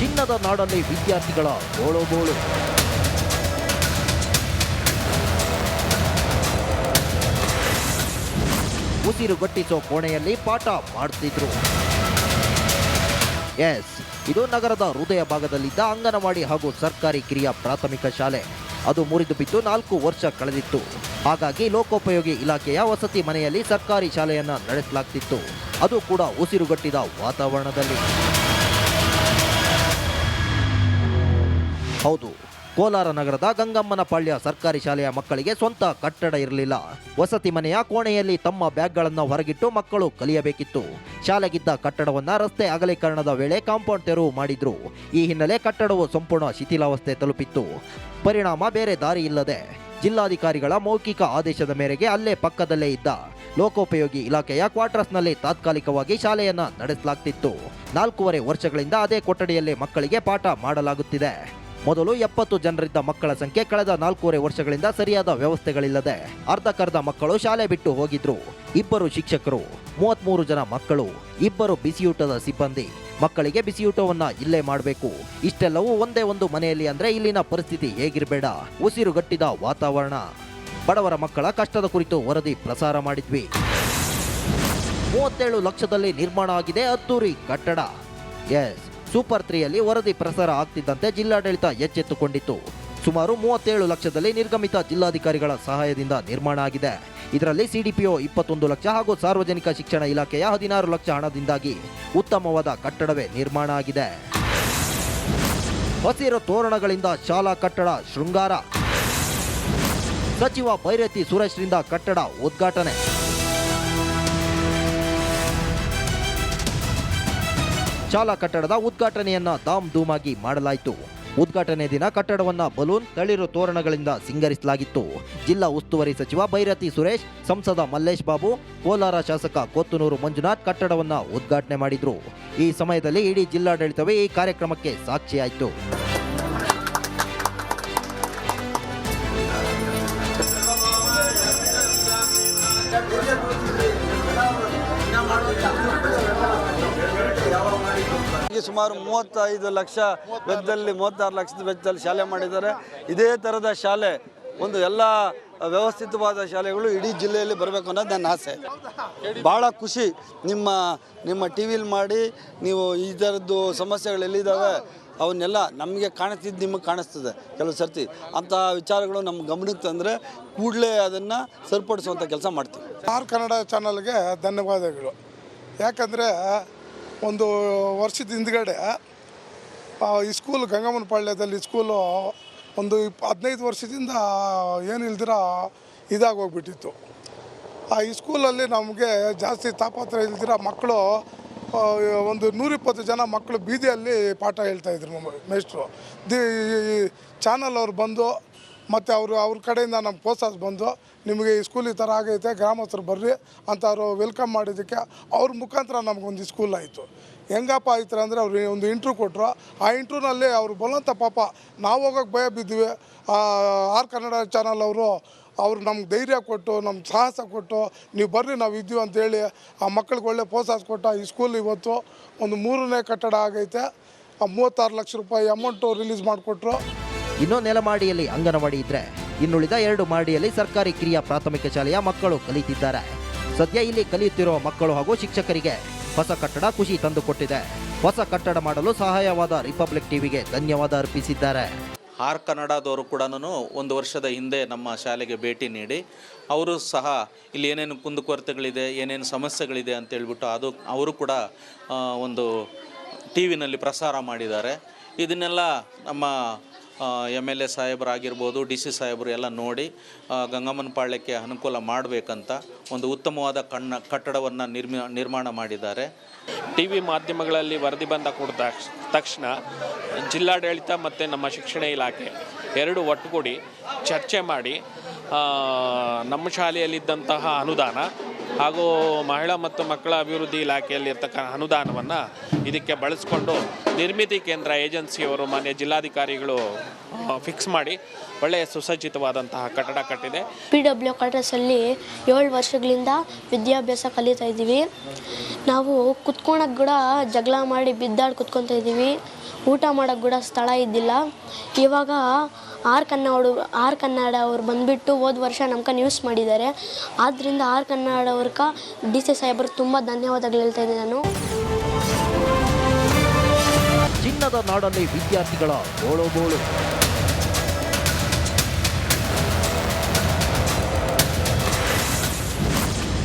ಚಿನ್ನದ ನಾಡಲ್ಲಿ ವಿದ್ಯಾರ್ಥಿಗಳ ಗೋಳು. ಉಸಿರುಗಟ್ಟಿಸೋ ಕೋಣೆಯಲ್ಲಿ ಪಾಠ ಮಾಡ್ತಿದ್ರು. ಎಸ್, ಇದು ನಗರದ ಹೃದಯ ಭಾಗದಲ್ಲಿದ್ದ ಅಂಗನವಾಡಿ ಹಾಗೂ ಸರ್ಕಾರಿ ಕಿರಿಯ ಪ್ರಾಥಮಿಕ ಶಾಲೆ. ಅದು ಮುರಿದು ಬಿದ್ದು 4 ವರ್ಷ ಕಳೆದಿತ್ತು. ಹಾಗಾಗಿ ಲೋಕೋಪಯೋಗಿ ಇಲಾಖೆಯ ವಸತಿ ಮನೆಯಲ್ಲಿ ಸರ್ಕಾರಿ ಶಾಲೆಯನ್ನ ನಡೆಸಲಾಗ್ತಿತ್ತು. ಅದು ಕೂಡ ಉಸಿರುಗಟ್ಟಿದ ವಾತಾವರಣದಲ್ಲಿ. ಹೌದು, ಕೋಲಾರ ನಗರದ ಗಂಗಮ್ಮನಪಾಳ್ಯ ಸರ್ಕಾರಿ ಶಾಲೆಯ ಮಕ್ಕಳಿಗೆ ಸ್ವಂತ ಕಟ್ಟಡ ಇರಲಿಲ್ಲ. ವಸತಿ ಮನೆಯ ಕೋಣೆಯಲ್ಲಿ ತಮ್ಮ ಬ್ಯಾಗ್ಗಳನ್ನು ಹೊರಗಿಟ್ಟು ಮಕ್ಕಳು ಕಲಿಯಬೇಕಿತ್ತು. ಶಾಲೆಗಿದ್ದ ಕಟ್ಟಡವನ್ನ ರಸ್ತೆ ಅಗಲೀಕರಣದ ವೇಳೆ ಕಾಂಪೌಂಡ್ ತೆರವು ಮಾಡಿದ್ರು. ಈ ಹಿನ್ನೆಲೆ ಕಟ್ಟಡವು ಸಂಪೂರ್ಣ ಶಿಥಿಲಾವಸ್ಥೆ ತಲುಪಿತ್ತು. ಪರಿಣಾಮ ಬೇರೆ ದಾರಿ ಇಲ್ಲದೆ ಜಿಲ್ಲಾಧಿಕಾರಿಗಳ ಮೌಖಿಕ ಆದೇಶದ ಮೇರೆಗೆ ಅಲ್ಲೇ ಪಕ್ಕದಲ್ಲೇ ಇದ್ದ ಲೋಕೋಪಯೋಗಿ ಇಲಾಖೆಯ ಕ್ವಾರ್ಟರ್ಸ್ನಲ್ಲಿ ತಾತ್ಕಾಲಿಕವಾಗಿ ಶಾಲೆಯನ್ನ ನಡೆಸಲಾಗ್ತಿತ್ತು. 4.5 ವರ್ಷಗಳಿಂದ ಅದೇ ಕೊಠಡಿಯಲ್ಲೇ ಮಕ್ಕಳಿಗೆ ಪಾಠ ಮಾಡಲಾಗುತ್ತಿದೆ. ಮೊದಲು 70 ಜನರಿದ್ದ ಮಕ್ಕಳ ಸಂಖ್ಯೆ ಕಳೆದ 4.5 ವರ್ಷಗಳಿಂದ ಸರಿಯಾದ ವ್ಯವಸ್ಥೆಗಳಿಲ್ಲದೆ ಅರ್ಧಕ್ಕರ್ಧ ಮಕ್ಕಳು ಶಾಲೆ ಬಿಟ್ಟು ಹೋಗಿದ್ರು. 2 ಶಿಕ್ಷಕರು, 33 ಜನ ಮಕ್ಕಳು, 2 ಬಿಸಿಯೂಟದ ಸಿಬ್ಬಂದಿ. ಮಕ್ಕಳಿಗೆ ಬಿಸಿಯೂಟವನ್ನ ಇಲ್ಲೇ ಮಾಡಬೇಕು. ಇಷ್ಟೆಲ್ಲವೂ ಒಂದೇ ಒಂದು ಮನೆಯಲ್ಲಿ ಅಂದ್ರೆ ಇಲ್ಲಿನ ಪರಿಸ್ಥಿತಿ ಹೇಗಿರಬೇಡ. ಉಸಿರುಗಟ್ಟಿದ ವಾತಾವರಣ. ಬಡವರ ಮಕ್ಕಳ ಕಷ್ಟದ ಕುರಿತು ವರದಿ ಪ್ರಸಾರ ಮಾಡಿದ್ವಿ. 37 ಲಕ್ಷದಲ್ಲಿ ನಿರ್ಮಾಣ ಆಗಿದೆ ಅದ್ದೂರಿ ಕಟ್ಟಡ. ಎಸ್, ಸೂಪರ್ 3ಯಲ್ಲಿ ವರದಿ ಪ್ರಸಾರ ಆಗ್ತಿದ್ದಂತೆ ಜಿಲ್ಲಾಡಳಿತ ಎಚ್ಚೆತ್ತುಕೊಂಡಿತ್ತು. ಸುಮಾರು 37 ಲಕ್ಷದಲ್ಲಿ ನಿರ್ಗಮಿತ ಜಿಲ್ಲಾಧಿಕಾರಿಗಳ ಸಹಾಯದಿಂದ ನಿರ್ಮಾಣ ಆಗಿದೆ. ಇದರಲ್ಲಿ ಸಿಡಿಪಿಒ 21 ಲಕ್ಷ ಹಾಗೂ ಸಾರ್ವಜನಿಕ ಶಿಕ್ಷಣ ಇಲಾಖೆಯ 16 ಲಕ್ಷ ಹಣದಿಂದಾಗಿ ಉತ್ತಮವಾದ ಕಟ್ಟಡವೇ ನಿರ್ಮಾಣ ಆಗಿದೆ. ಹಸಿರು ತೋರಣಗಳಿಂದ ಶಾಲಾ ಕಟ್ಟಡ ಶೃಂಗಾರ. ಸಚಿವ ಬೈರತಿ ಸುರೇಶ್ರಿಂದ ಕಟ್ಟಡ ಉದ್ಘಾಟನೆ. ಶಾಲಾ ಕಟ್ಟಡದ ಉದ್ಘಾಟನೆಯನ್ನ ಧಾಮ್ ಧೂಮಾಗಿ ಮಾಡಲಾಯಿತು. ಉದ್ಘಾಟನೆ ದಿನ ಕಟ್ಟಡವನ್ನ ಬಲೂನ್, ತಳಿರು ತೋರಣಗಳಿಂದ ಸಿಂಗರಿಸಲಾಗಿತ್ತು. ಜಿಲ್ಲಾ ಉಸ್ತುವಾರಿ ಸಚಿವ ಬೈರತಿ ಸುರೇಶ್, ಸಂಸದ ಮಲ್ಲೇಶ್ ಬಾಬು, ಕೋಲಾರ ಶಾಸಕ ಕೊತ್ತನೂರು ಮಂಜುನಾಥ್ ಕಟ್ಟಡವನ್ನ ಉದ್ಘಾಟನೆ ಮಾಡಿದ್ರು. ಈ ಸಮಯದಲ್ಲಿ ಇಡೀ ಜಿಲ್ಲಾಡಳಿತವೇ ಈ ಕಾರ್ಯಕ್ರಮಕ್ಕೆ ಸಾಕ್ಷಿಯಾಯಿತು. ಸುಮಾರು 35 ಲಕ್ಷ ವೆಚ್ಚದಲ್ಲಿ 36 ಲಕ್ಷದ ವೆಚ್ಚದಲ್ಲಿ ಶಾಲೆ ಮಾಡಿದ್ದಾರೆ. ಇದೇ ಥರದ ಶಾಲೆ ಒಂದು ಎಲ್ಲ ವ್ಯವಸ್ಥಿತವಾದ ಶಾಲೆಗಳು ಇಡೀ ಜಿಲ್ಲೆಯಲ್ಲಿ ಬರಬೇಕು ಅನ್ನೋದು ನನ್ನ ಆಸೆ. ಭಾಳ ಖುಷಿ. ನಿಮ್ಮ ಟಿ ವಿಲಿ ಮಾಡಿ ನೀವು ಈ ಥರದ್ದು ಸಮಸ್ಯೆಗಳು ಎಲ್ಲಿದ್ದಾವೆ ಅವನ್ನೆಲ್ಲ ನಮಗೆ ಕಾಣಿಸ್ತಿದ್ದು ನಿಮಗೆ ಕಾಣಿಸ್ತದೆ. ಕೆಲವು ಸರ್ತಿ ಅಂತಹ ವಿಚಾರಗಳು ನಮ್ಮ ಗಮನಕ್ಕೆ ತಂದರೆ ಕೂಡಲೇ ಅದನ್ನು ಸರಿಪಡಿಸುವಂಥ ಕೆಲಸ ಮಾಡ್ತೀವಿ. ಆರ್ ಕನ್ನಡ ಚಾನಲ್ಗೆ ಧನ್ಯವಾದಗಳು. ಯಾಕಂದರೆ ಒಂದು ವರ್ಷದ ಹಿಂದ್ಗಡೆ ಈ ಸ್ಕೂಲ್ ಗಂಗಮ್ಮನಪಾಳ್ಯದಲ್ಲಿ ಸ್ಕೂಲು ಒಂದು 15 ವರ್ಷದಿಂದ ಏನಿಲ್ದಿರ ಇದಾಗೋಗ್ಬಿಟ್ಟಿತ್ತು. ಈ ಸ್ಕೂಲಲ್ಲಿ ನಮಗೆ ಜಾಸ್ತಿ ತಾಪತ್ರ ಇಲ್ದಿರ ಮಕ್ಕಳು ಒಂದು 120 ಜನ ಮಕ್ಕಳು ಬೀದಿಯಲ್ಲಿ ಪಾಠ ಹೇಳ್ತಾಯಿದ್ರು ಮೇಷ್ಟ್ರು. ಚಾನಲ್ ಅವ್ರು ಬಂದು ಮತ್ತು ಅವ್ರ ಕಡೆಯಿಂದ ನಮ್ಮ ಪ್ರೋತ್ಸಾಹ ಬಂದು ನಿಮಗೆ ಈ ಸ್ಕೂಲ್ ಈ ಥರ ಆಗೈತೆ, ಗ್ರಾಮಸ್ಥರು ಬರ್ರಿ ಅಂತ ಅವರು ವೆಲ್ಕಮ್ ಮಾಡಿದ್ದಕ್ಕೆ ಅವ್ರ ಮುಖಾಂತರ ನಮಗೊಂದು ಸ್ಕೂಲ್ ಆಯಿತು. ಹೆಂಗಪ್ಪ ಆಯ್ತು ಅಂದರೆ ಅವ್ರು ಒಂದು ಇಂಟ್ರ್ಯೂ ಕೊಟ್ಟರು. ಆ ಇಂಟ್ರ್ಯೂನಲ್ಲಿ ಅವರು ಬಲವಂತ ಪಾಪ ನಾವು ಹೋಗೋಕ್ಕೆ ಭಯ ಬಿದ್ದಿವಿ. ಆರ್ ಕನ್ನಡ ಚಾನಲ್ ಅವರು ನಮ್ಗೆ ಧೈರ್ಯ ಕೊಟ್ಟು ನಮ್ಗೆ ಸಾಹಸ ಕೊಟ್ಟು ನೀವು ಬರ್ರಿ ನಾವು ಇದ್ದೀವಿ ಅಂತೇಳಿ ಆ ಮಕ್ಕಳಿಗೆ ಒಳ್ಳೆ ಪ್ರೋತ್ಸಾಹ ಕೊಟ್ಟ ಈ ಸ್ಕೂಲ್ ಇವತ್ತು ಒಂದು 3ನೇ ಕಟ್ಟಡ ಆಗೈತೆ. 36 ಲಕ್ಷ ರೂಪಾಯಿ ಅಮೌಂಟು ರಿಲೀಸ್ ಮಾಡಿಕೊಟ್ರು. ಇನ್ನೂ ನೆಲಮಾಡಿಯಲ್ಲಿ ಅಂಗನವಾಡಿ ಇದ್ರೆ ಇನ್ನುಳಿದ 2 ಮಾಡಿಯಲ್ಲಿ ಸರ್ಕಾರಿ ಕಿರಿಯ ಪ್ರಾಥಮಿಕ ಶಾಲೆಯ ಮಕ್ಕಳು ಕಲಿತಿದ್ದಾರೆ. ಸದ್ಯ ಇಲ್ಲಿ ಕಲಿಯುತ್ತಿರುವ ಮಕ್ಕಳು ಹಾಗೂ ಶಿಕ್ಷಕರಿಗೆ ಹೊಸ ಕಟ್ಟಡ ಖುಷಿ ತಂದುಕೊಟ್ಟಿದೆ. ಹೊಸ ಕಟ್ಟಡ ಮಾಡಲು ಸಹಾಯವಾದ ರಿಪಬ್ಲಿಕ್ ಟಿವಿಗೆ ಧನ್ಯವಾದ ಅರ್ಪಿಸಿದ್ದಾರೆ. ಆರ್ ಕನ್ನಡದವರು ಕೂಡ 1 ವರ್ಷದ ಹಿಂದೆ ನಮ್ಮ ಶಾಲೆಗೆ ಭೇಟಿ ನೀಡಿ ಅವರು ಸಹ ಇಲ್ಲಿ ಏನೇನು ಕುಂದುಕೊರತೆಗಳಿದೆ, ಏನೇನು ಸಮಸ್ಯೆಗಳಿದೆ ಅಂತೇಳ್ಬಿಟ್ಟು ಅವರು ಕೂಡ ಒಂದು ಟಿ ವಿನಲ್ಲಿ ಪ್ರಸಾರ ಮಾಡಿದ್ದಾರೆ. ಇದನ್ನೆಲ್ಲ ನಮ್ಮ MLA ಸಾಹೇಬರಾಗಿರ್ಬೋದು, DC ಸಾಹೇಬರು ಎಲ್ಲ ನೋಡಿ ಗಂಗಮ್ಮನಪಾಳ್ಯಕ್ಕೆ ಅನುಕೂಲ ಮಾಡಬೇಕಂತ ಒಂದು ಉತ್ತಮವಾದ ಕಟ್ಟಡವನ್ನು ನಿರ್ಮಾಣ ಮಾಡಿದ್ದಾರೆ. ಟಿ ವಿ ಮಾಧ್ಯಮಗಳಲ್ಲಿ ವರದಿ ಬಂದ ಕೂಡಿದ ತಕ್ಷಣ ಜಿಲ್ಲಾಡಳಿತ ಮತ್ತು ನಮ್ಮ ಶಿಕ್ಷಣ ಇಲಾಖೆ 2 ಒಟ್ಟುಗೂಡಿ ಚರ್ಚೆ ಮಾಡಿ ನಮ್ಮ ಶಾಲೆಯಲ್ಲಿದ್ದಂತಹ ಅನುದಾನ ಹಾಗೂ ಮಹಿಳಾ ಮತ್ತು ಮಕ್ಕಳ ಅಭಿವೃದ್ಧಿ ಇಲಾಖೆಯಲ್ಲಿರ್ತಕ್ಕಂಥ ಅನುದಾನವನ್ನು ಇದಕ್ಕೆ ಬಳಸಿಕೊಂಡು ನಿರ್ಮಿತಿ ಕೇಂದ್ರ ಏಜೆನ್ಸಿಯವರು ಮಾನ್ಯ ಜಿಲ್ಲಾಧಿಕಾರಿಗಳು ಫಿಕ್ಸ್ ಮಾಡಿ ಒಳ್ಳೆಯ ಸುಸಜ್ಜಿತವಾದಂತಹ ಕಟ್ಟಡ ಕಟ್ಟಿದೆ. PW ಕ್ವಾರ್ಟರ್ಸಲ್ಲಿ 7 ವರ್ಷಗಳಿಂದ ವಿದ್ಯಾಭ್ಯಾಸ ಕಲಿತಾ ಇದ್ದೀವಿ. ನಾವು ಕುತ್ಕೊಳಕ್ಕೆ ಕೂಡ ಜಗಳ ಮಾಡಿ ಬಿದ್ದಾಡಿ ಕುತ್ಕೊತಾ ಇದ್ದೀವಿ. ಊಟ ಮಾಡೋಕ್ಕೆ ಕೂಡ ಸ್ಥಳ ಇದ್ದಿಲ್ಲ. ಇವಾಗ ಆರ್ ಕನ್ನಡ ಅವ್ರು ಬಂದುಬಿಟ್ಟು ಹೋದ ವರ್ಷ ನಮ್ಗೆ ನ್ಯೂಸ್ ಮಾಡಿದ್ದಾರೆ. ಆದ್ದರಿಂದ ಆರ್ ಕನ್ನಡ ಅವ್ರಿಗೆ DC ಸಾಹೇಬ್ರಿಗೆ ತುಂಬ ಧನ್ಯವಾದಗಳು ಹೇಳ್ತಾ ಇದ್ದೀನಿ ನಾನು. ಚಿನ್ನದ ನಾಡಲ್ಲಿ ವಿದ್ಯಾರ್ಥಿಗಳ ಗೋಳು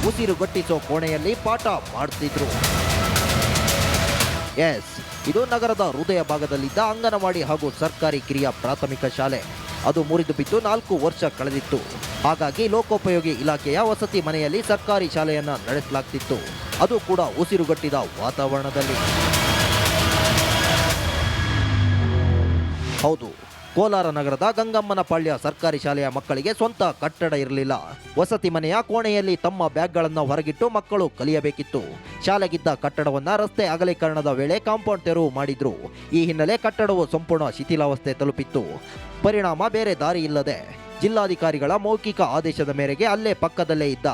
ಉಸಿರುಗಟ್ಟಿಸೋ ಕೋಣೆಯಲ್ಲಿ ಪಾಠ ಮಾಡ್ತಿದ್ರು. ಎಸ್, ಇದು ನಗರದ ಹೃದಯ ಭಾಗದಲ್ಲಿದ್ದ ಅಂಗನವಾಡಿ ಹಾಗೂ ಸರ್ಕಾರಿ ಕಿರಿಯ ಪ್ರಾಥಮಿಕ ಶಾಲೆ. ಅದು ಮುರಿದು ಬಿದ್ದು 4 ವರ್ಷ ಕಳೆದಿತ್ತು. ಹಾಗಾಗಿ ಲೋಕೋಪಯೋಗಿ ಇಲಾಖೆಯ ವಸತಿ ಮನೆಯಲ್ಲಿ ಸರ್ಕಾರಿ ಶಾಲೆಯನ್ನ ನಡೆಸಲಾಗ್ತಿತ್ತು. ಅದು ಕೂಡ ಉಸಿರುಗಟ್ಟಿದ ವಾತಾವರಣದಲ್ಲಿ. ಹೌದು, ಕೋಲಾರ ನಗರದ ಗಂಗಮ್ಮನ ಪಾಳ್ಯ ಸರ್ಕಾರಿ ಶಾಲೆಯ ಮಕ್ಕಳಿಗೆ ಸ್ವಂತ ಕಟ್ಟಡ ಇರಲಿಲ್ಲ. ವಸತಿ ಮನೆಯ ಕೋಣೆಯಲ್ಲಿ ತಮ್ಮ ಬ್ಯಾಗ್ಗಳನ್ನು ಹೊರಗಿಟ್ಟು ಮಕ್ಕಳು ಕಲಿಯಬೇಕಿತ್ತು. ಶಾಲೆಗಿದ್ದ ಕಟ್ಟಡವನ್ನ ರಸ್ತೆ ಅಗಲೀಕರಣದ ವೇಳೆ ಕಾಂಪೌಂಡ್ ತೆರವು ಮಾಡಿದ್ರು. ಈ ಹಿನ್ನೆಲೆ ಕಟ್ಟಡವು ಸಂಪೂರ್ಣ ಶಿಥಿಲಾವಸ್ಥೆ ತಲುಪಿತ್ತು. ಪರಿಣಾಮ ಬೇರೆ ದಾರಿ ಇಲ್ಲದೆ ಜಿಲ್ಲಾಧಿಕಾರಿಗಳ ಮೌಖಿಕ ಆದೇಶದ ಮೇರೆಗೆ ಅಲ್ಲೇ ಪಕ್ಕದಲ್ಲೇ ಇದ್ದ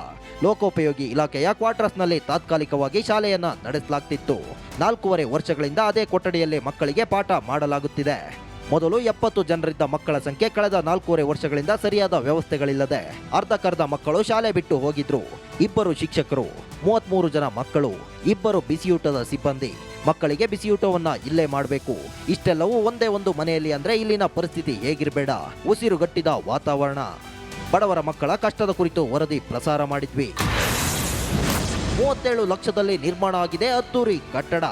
ಲೋಕೋಪಯೋಗಿ ಇಲಾಖೆಯ ಕ್ವಾರ್ಟರ್ಸ್ನಲ್ಲಿ ತಾತ್ಕಾಲಿಕವಾಗಿ ಶಾಲೆಯನ್ನ ನಡೆಸಲಾಗ್ತಿತ್ತು. 4.5 ವರ್ಷಗಳಿಂದ ಅದೇ ಕೊಠಡಿಯಲ್ಲೇ ಮಕ್ಕಳಿಗೆ ಪಾಠ ಮಾಡಲಾಗುತ್ತಿದೆ. ಮೊದಲು 70 ಜನರಿದ್ದ ಮಕ್ಕಳ ಸಂಖ್ಯೆ ಕಳೆದ 4.5 ವರ್ಷಗಳಿಂದ ಸರಿಯಾದ ವ್ಯವಸ್ಥೆಗಳಿಲ್ಲದೆ ಅರ್ಧಕ್ಕರ್ಧ ಮಕ್ಕಳು ಶಾಲೆ ಬಿಟ್ಟು ಹೋಗಿದ್ರು. 2 ಶಿಕ್ಷಕರು, 33 ಜನ ಮಕ್ಕಳು, 2 ಬಿಸಿಯೂಟದ ಸಿಬ್ಬಂದಿ. ಮಕ್ಕಳಿಗೆ ಬಿಸಿಯೂಟವನ್ನ ಇಲ್ಲೇ ಮಾಡಬೇಕು. ಇಷ್ಟೆಲ್ಲವೂ ಒಂದೇ ಒಂದು ಮನೆಯಲ್ಲಿ ಅಂದ್ರೆ ಇಲ್ಲಿನ ಪರಿಸ್ಥಿತಿ ಹೇಗಿರಬೇಡ. ಉಸಿರುಗಟ್ಟಿದ ವಾತಾವರಣ. ಬಡವರ ಮಕ್ಕಳ ಕಷ್ಟದ ಕುರಿತು ವರದಿ ಪ್ರಸಾರ ಮಾಡಿದ್ವಿ. 37 ಲಕ್ಷದಲ್ಲಿ ನಿರ್ಮಾಣ ಆಗಿದೆ ಅದ್ದೂರಿ ಕಟ್ಟಡ.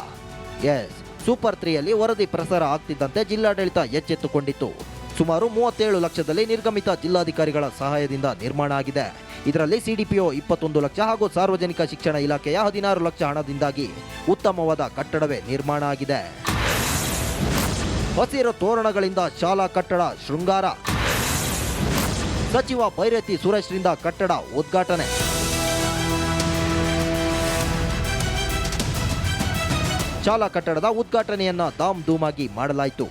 ಎಸ್, ಸೂಪರ್ 3ಯಲ್ಲಿ ವರದಿ ಪ್ರಸಾರ ಆಗ್ತಿದ್ದಂತೆ ಜಿಲ್ಲಾಡಳಿತ ಎಚ್ಚೆತ್ತುಕೊಂಡಿತ್ತು. ಸುಮಾರು 37 ಲಕ್ಷದಲ್ಲಿ ನಿರ್ಗಮಿತ ಜಿಲ್ಲಾಧಿಕಾರಿಗಳ ಸಹಾಯದಿಂದ ನಿರ್ಮಾಣ ಆಗಿದೆ. ಇದರಲ್ಲಿ ಸಿಡಿಪಿಒ 21 ಲಕ್ಷ ಹಾಗೂ ಸಾರ್ವಜನಿಕ ಶಿಕ್ಷಣ ಇಲಾಖೆಯ 16 ಲಕ್ಷ ಹಣದಿಂದಾಗಿ ಉತ್ತಮವಾದ ಕಟ್ಟಡವೇ ನಿರ್ಮಾಣ ಆಗಿದೆ. ಹಸಿರು ತೋರಣಗಳಿಂದ ಶಾಲಾ ಕಟ್ಟಡ ಶೃಂಗಾರ. ಸಚಿವ ಬೈರತಿ ಸುರೇಶ್ರಿಂದ ಕಟ್ಟಡ ಉದ್ಘಾಟನೆ. ಶಾಲಾ ಕಟ್ಟಡದ ಉದ್ಘಾಟನೆಯನ್ನ ಧಾಮ್ ಧೂಮಾಗಿ ಮಾಡಲಾಯಿತು.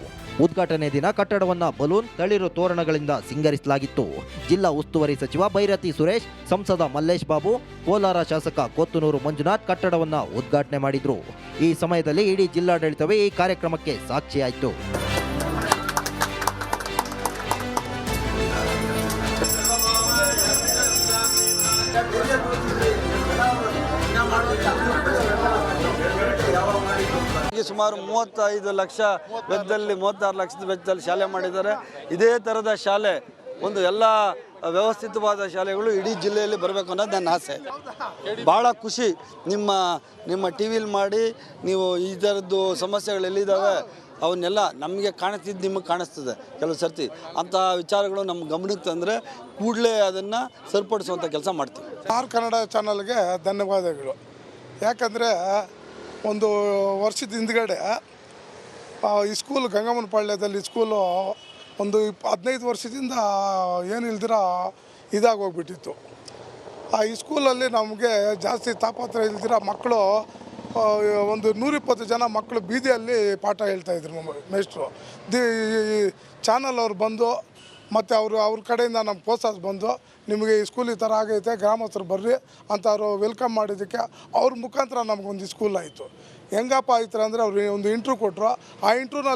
ಉದ್ಘಾಟನೆ ದಿನ ಕಟ್ಟಡವನ್ನ ಬಲೂನ್, ತಳಿರು ತೋರಣಗಳಿಂದ ಸಿಂಗರಿಸಲಾಗಿತ್ತು. ಜಿಲ್ಲಾ ಉಸ್ತುವಾರಿ ಸಚಿವ ಬೈರತಿ ಸುರೇಶ್, ಸಂಸದ ಮಲ್ಲೇಶ್ ಬಾಬು, ಕೋಲಾರ ಶಾಸಕ ಕೊತ್ತನೂರು ಮಂಜುನಾಥ್ ಕಟ್ಟಡವನ್ನ ಉದ್ಘಾಟನೆ ಮಾಡಿದ್ರು. ಈ ಸಮಯದಲ್ಲಿ ಇಡೀ ಜಿಲ್ಲಾಡಳಿತವೇ ಈ ಕಾರ್ಯಕ್ರಮಕ್ಕೆ ಸಾಕ್ಷಿಯಾಯಿತು. ಸುಮಾರು 35 ಲಕ್ಷ ವೆಚ್ಚದಲ್ಲಿ 36 ಲಕ್ಷದ ವೆಚ್ಚದಲ್ಲಿ ಶಾಲೆ ಮಾಡಿದ್ದಾರೆ. ಇದೇ ಥರದ ಶಾಲೆ, ಒಂದು ಎಲ್ಲ ವ್ಯವಸ್ಥಿತವಾದ ಶಾಲೆಗಳು ಇಡೀ ಜಿಲ್ಲೆಯಲ್ಲಿ ಬರಬೇಕು ಅನ್ನೋದು ನನ್ನ ಆಸೆ. ಭಾಳ ಖುಷಿ. ನಿಮ್ಮ ಟಿ ವಿಲಿ ಮಾಡಿ ನೀವು ಈ ಥರದ್ದು ಸಮಸ್ಯೆಗಳು ಎಲ್ಲಿದ್ದಾವೆ ಅವನ್ನೆಲ್ಲ ನಮಗೆ ಕಾಣಿಸ್ತಿದ್ದು ನಿಮಗೆ ಕಾಣಿಸ್ತದೆ. ಕೆಲವು ಸರ್ತಿ ಅಂಥ ವಿಚಾರಗಳು ನಮ್ಮ ಗಮನಕ್ಕೆ ತಂದರೆ ಕೂಡಲೇ ಅದನ್ನು ಸರಿಪಡಿಸುವಂಥ ಕೆಲಸ ಮಾಡ್ತೀವಿ. ಆರ್ ಕನ್ನಡ ಚಾನಲ್ಗೆ ಧನ್ಯವಾದಗಳು. ಯಾಕಂದರೆ ಒಂದು ವರ್ಷದ ಹಿಂದ್ಗಡೆ ಈ ಸ್ಕೂಲ್ ಗಂಗಮ್ಮನ ಪಾಳ್ಯದಲ್ಲಿ ಸ್ಕೂಲು ಒಂದು 15 ವರ್ಷದಿಂದ ಏನು ಇಲ್ದಿರ ಇದಾಗೋಗ್ಬಿಟ್ಟಿತ್ತು. ಈ ಸ್ಕೂಲಲ್ಲಿ ನಮಗೆ ಜಾಸ್ತಿ ತಾಪತ್ರ ಇಲ್ದಿರ ಮಕ್ಕಳು ಒಂದು 120 ಜನ ಮಕ್ಕಳು ಬೀದಿಯಲ್ಲಿ ಪಾಠ ಹೇಳ್ತಾಯಿದ್ರು ಮೇಷ್ಟ್ರು. ಚಾನಲ್ ಅವ್ರು ಬಂದು ಮತ್ತು ಅವ್ರ ಕಡೆಯಿಂದ ನಮ್ಮ ಪೋಸ್ಟರ್ಸ್ ಬಂದು ನಿಮಗೆ ಈ ಸ್ಕೂಲ್ ಈ ಥರ ಆಗೈತೆ, ಗ್ರಾಮಸ್ಥರು ಬರ್ರಿ ಅಂತ ಅವರು ವೆಲ್ಕಮ್ ಮಾಡಿದ್ದಕ್ಕೆ ಅವ್ರ ಮುಖಾಂತರ ನಮಗೊಂದು ಸ್ಕೂಲ್ ಆಯಿತು. ಹೆಂಗಪ್ಪ ಆಯ್ತು ಅಂದರೆ ಅವ್ರು ಒಂದು ಇಂಟ್ರ್ಯೂ ಕೊಟ್ಟರು. ಆ ಇಂಟ್ರ್ಯೂನಲ್ಲಿ